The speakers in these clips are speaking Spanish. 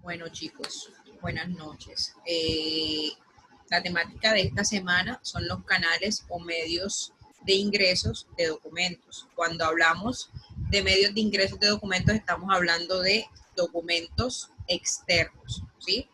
Bueno, chicos, buenas noches. La temática de esta semana son los canales o medios de ingresos de documentos. Cuando hablamos de medios de ingresos de documentos, estamos hablando de documentos externos, ¿sí?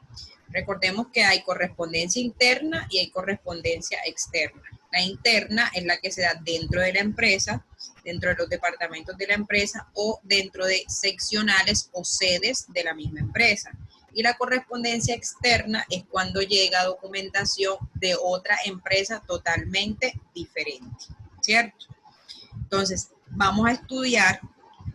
Recordemos que hay correspondencia interna y hay correspondencia externa. La interna es la que se da dentro de la empresa, dentro de los departamentos de la empresa o dentro de seccionales o sedes de la misma empresa. Y la correspondencia externa es cuando llega documentación de otra empresa totalmente diferente, ¿cierto? Entonces, vamos a estudiar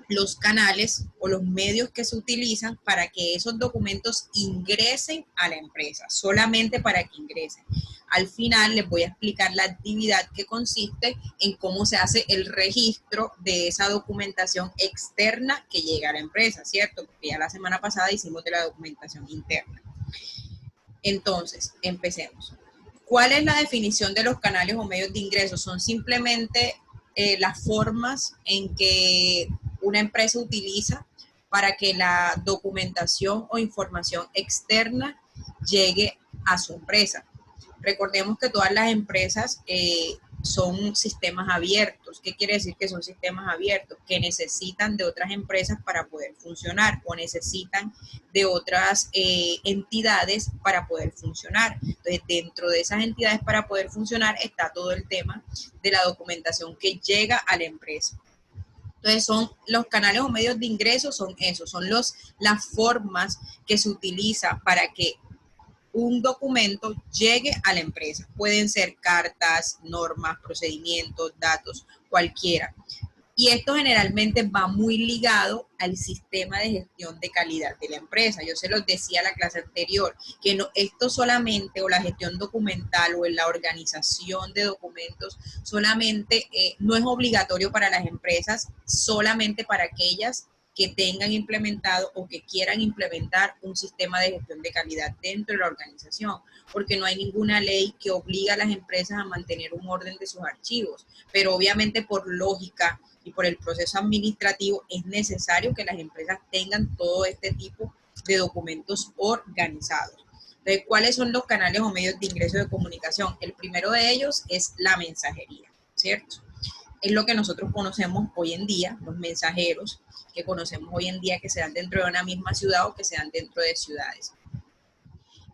los canales o los medios que se utilizan para que esos documentos ingresen a la empresa, solamente para que ingresen. Al final les voy a explicar la actividad que consiste en cómo se hace el registro de esa documentación externa que llega a la empresa, ¿cierto? Porque ya la semana pasada hicimos de la documentación interna. Entonces, empecemos. ¿Cuál es la definición de los canales o medios de ingreso? Son simplemente las formas en que una empresa utiliza para que la documentación o información externa llegue a su empresa. Recordemos que todas las empresas son sistemas abiertos. ¿Qué quiere decir que son sistemas abiertos? Que necesitan de otras empresas para poder funcionar o necesitan de otras entidades para poder funcionar. Entonces, dentro de esas entidades para poder funcionar está todo el tema de la documentación que llega a la empresa. Entonces, son los canales o medios de ingreso, son esos, son las formas que se utiliza para que un documento llegue a la empresa. Pueden ser cartas, normas, procedimientos, datos, cualquiera. Y esto generalmente va muy ligado al sistema de gestión de calidad de la empresa. Yo se los decía en la clase anterior, que no, esto solamente, o la gestión documental o en la organización de documentos, solamente no es obligatorio para las empresas, solamente para aquellas que tengan implementado o que quieran implementar un sistema de gestión de calidad dentro de la organización, porque no hay ninguna ley que obliga a las empresas a mantener un orden de sus archivos, pero obviamente por lógica y por el proceso administrativo es necesario que las empresas tengan todo este tipo de documentos organizados. Entonces, ¿cuáles son los canales o medios de ingreso de comunicación? El primero de ellos es la mensajería, ¿cierto? Es lo que nosotros conocemos hoy en día, los mensajeros que conocemos hoy en día que se dan dentro de una misma ciudad o que se dan dentro de ciudades.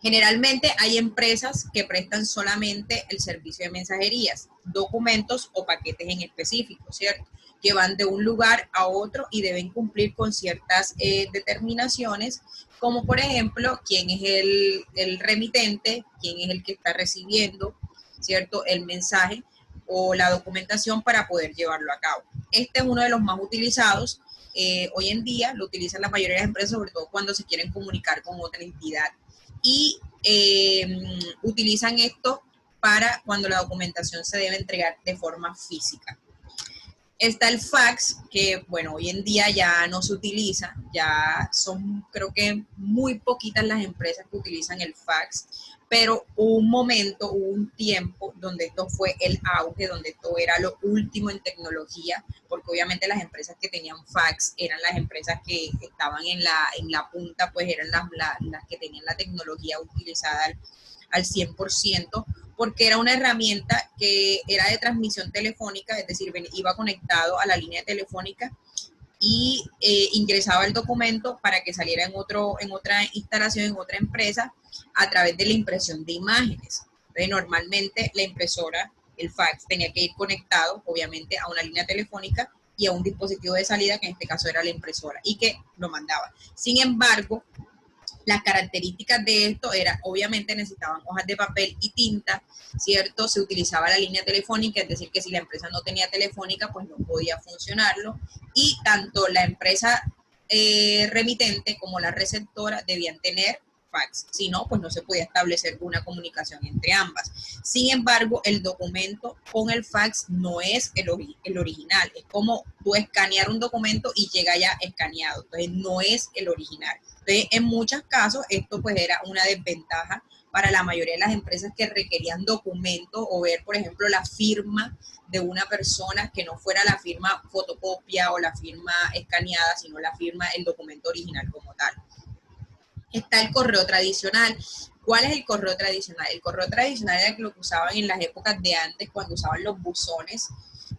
Generalmente hay empresas que prestan solamente el servicio de mensajerías, documentos o paquetes en específico, ¿cierto? Que van de un lugar a otro y deben cumplir con ciertas determinaciones, como por ejemplo, quién es el remitente, quién es el que está recibiendo, ¿cierto? El mensaje o la documentación para poder llevarlo a cabo. Este es uno de los más utilizados. Hoy en día lo utilizan la mayoría de las empresas, sobre todo cuando se quieren comunicar con otra entidad. Y utilizan esto para cuando la documentación se debe entregar de forma física. Está el fax, que bueno, hoy en día ya no se utiliza, ya son creo que muy poquitas las empresas que utilizan el fax, pero hubo un momento, hubo un tiempo donde esto fue el auge, donde esto era lo último en tecnología, porque obviamente las empresas que tenían fax eran las empresas que estaban en la punta, pues eran las que tenían la tecnología utilizada al 100%, porque era una herramienta que era de transmisión telefónica, es decir, iba conectado a la línea telefónica y ingresaba el documento para que saliera en otra instalación, en otra empresa, a través de la impresión de imágenes. Entonces, normalmente la impresora, el fax, tenía que ir conectado, obviamente, a una línea telefónica y a un dispositivo de salida, que en este caso era la impresora, y que lo mandaba. Sin embargo, las características de esto era, obviamente necesitaban hojas de papel y tinta, ¿cierto? Se utilizaba la línea telefónica, es decir, que si la empresa no tenía telefónica, pues no podía funcionarlo. Y tanto la empresa remitente como la receptora debían tener fax, si no, pues no se podía establecer una comunicación entre ambas. Sin embargo, el documento con el fax no es el original, es como tú escanear un documento y llega ya escaneado, entonces no es el original. Entonces, en muchos casos, esto pues era una desventaja para la mayoría de las empresas que requerían documentos o ver, por ejemplo, la firma de una persona que no fuera la firma fotocopia o la firma escaneada, sino la firma, el documento original como tal. Está el correo tradicional. ¿Cuál es el correo tradicional? El correo tradicional era lo que usaban en las épocas de antes, cuando usaban los buzones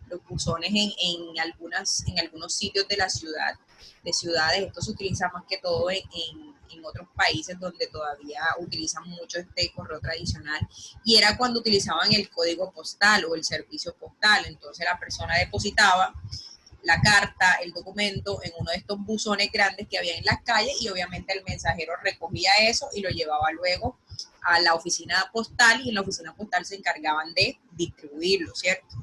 en algunos sitios de la ciudad, de ciudades. Esto se utiliza más que todo en otros países donde todavía utilizan mucho este correo tradicional, y era cuando utilizaban el código postal o el servicio postal. Entonces la persona depositaba la carta, el documento en uno de estos buzones grandes que había en las calles, y obviamente el mensajero recogía eso y lo llevaba luego a la oficina postal, y en la oficina postal se encargaban de distribuirlo, ¿cierto?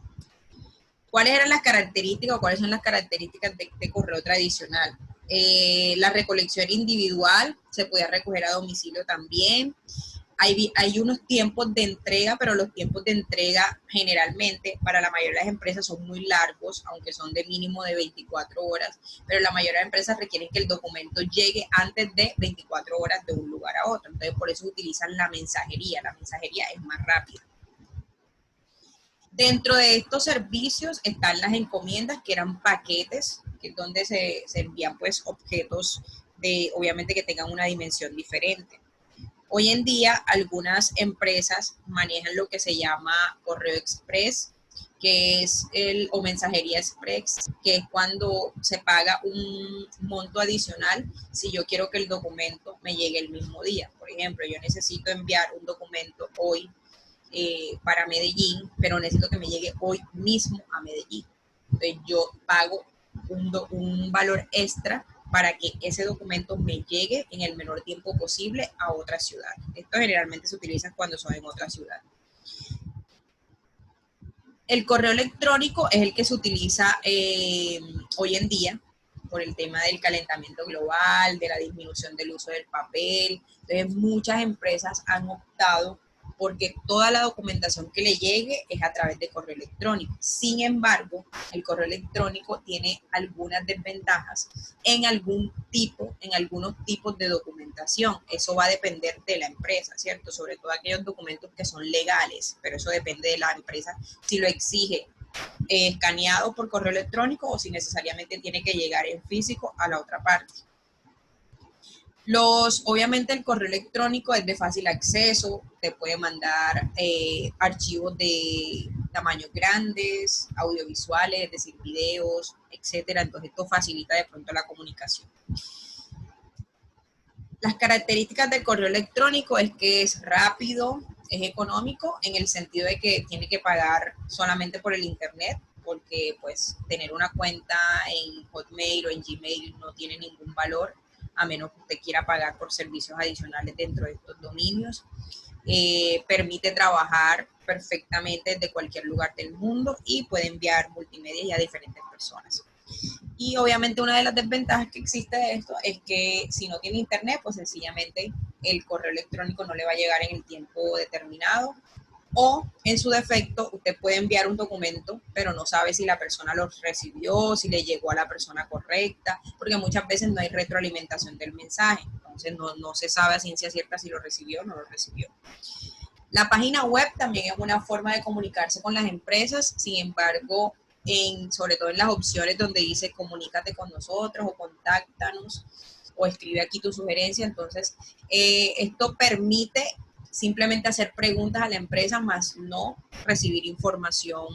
¿Cuáles eran las características o cuáles son las características de este correo tradicional? La recolección individual, se podía recoger a domicilio también. Hay unos tiempos de entrega, pero los tiempos de entrega generalmente para la mayoría de las empresas son muy largos, aunque son de mínimo de 24 horas, pero la mayoría de empresas requieren que el documento llegue antes de 24 horas de un lugar a otro. Entonces, por eso utilizan la mensajería. La mensajería es más rápida. Dentro de estos servicios están las encomiendas, que eran paquetes, que es donde se envían pues objetos obviamente que tengan una dimensión diferente. Hoy en día algunas empresas manejan lo que se llama correo express, o mensajería express, que es cuando se paga un monto adicional si yo quiero que el documento me llegue el mismo día. Por ejemplo, yo necesito enviar un documento hoy para Medellín, pero necesito que me llegue hoy mismo a Medellín. Entonces yo pago un valor extra para que ese documento me llegue en el menor tiempo posible a otra ciudad. Esto generalmente se utiliza cuando son en otra ciudad. El correo electrónico es el que se utiliza hoy en día por el tema del calentamiento global, de la disminución del uso del papel. Entonces muchas empresas han optado porque toda la documentación que le llegue es a través de correo electrónico. Sin embargo, el correo electrónico tiene algunas desventajas en algunos tipos de documentación. Eso va a depender de la empresa, ¿cierto? Sobre todo aquellos documentos que son legales, pero eso depende de la empresa si lo exige escaneado por correo electrónico o si necesariamente tiene que llegar en físico a la otra parte. Obviamente el correo electrónico es de fácil acceso, te puede mandar archivos de tamaños grandes, audiovisuales, es decir, videos, etcétera. Entonces esto facilita de pronto la comunicación. Las características del correo electrónico es que es rápido, es económico, en el sentido de que tiene que pagar solamente por el internet, porque pues tener una cuenta en Hotmail o en Gmail no tiene ningún valor, a menos que usted quiera pagar por servicios adicionales dentro de estos dominios. Permite trabajar perfectamente desde cualquier lugar del mundo y puede enviar multimedia a diferentes personas. Y obviamente una de las desventajas que existe de esto es que si no tiene internet, pues sencillamente el correo electrónico no le va a llegar en el tiempo determinado, o en su defecto usted puede enviar un documento pero no sabe si la persona lo recibió, si le llegó a la persona correcta, porque muchas veces no hay retroalimentación del mensaje, entonces no se sabe a ciencia cierta si lo recibió o no lo recibió. La página web también es una forma de comunicarse con las empresas, sin embargo, sobre todo en las opciones donde dice comunícate con nosotros o contáctanos o escribe aquí tu sugerencia, entonces esto permite simplemente hacer preguntas a la empresa, más no recibir información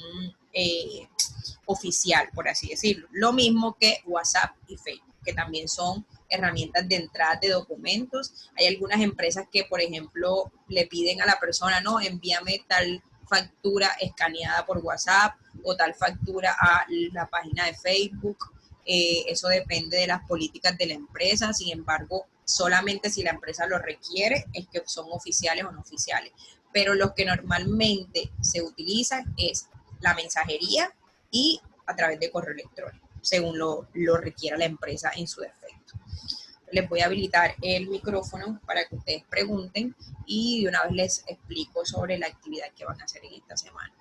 oficial, por así decirlo. Lo mismo que WhatsApp y Facebook, que también son herramientas de entrada de documentos. Hay algunas empresas que, por ejemplo, le piden a la persona, no, envíame tal factura escaneada por WhatsApp o tal factura a la página de Facebook. Eso depende de las políticas de la empresa. Sin embargo, solamente si la empresa lo requiere es que son oficiales o no oficiales. Pero los que normalmente se utilizan es la mensajería y a través de correo electrónico, según lo requiera la empresa en su defecto. Les voy a habilitar el micrófono para que ustedes pregunten y de una vez les explico sobre la actividad que van a hacer en esta semana.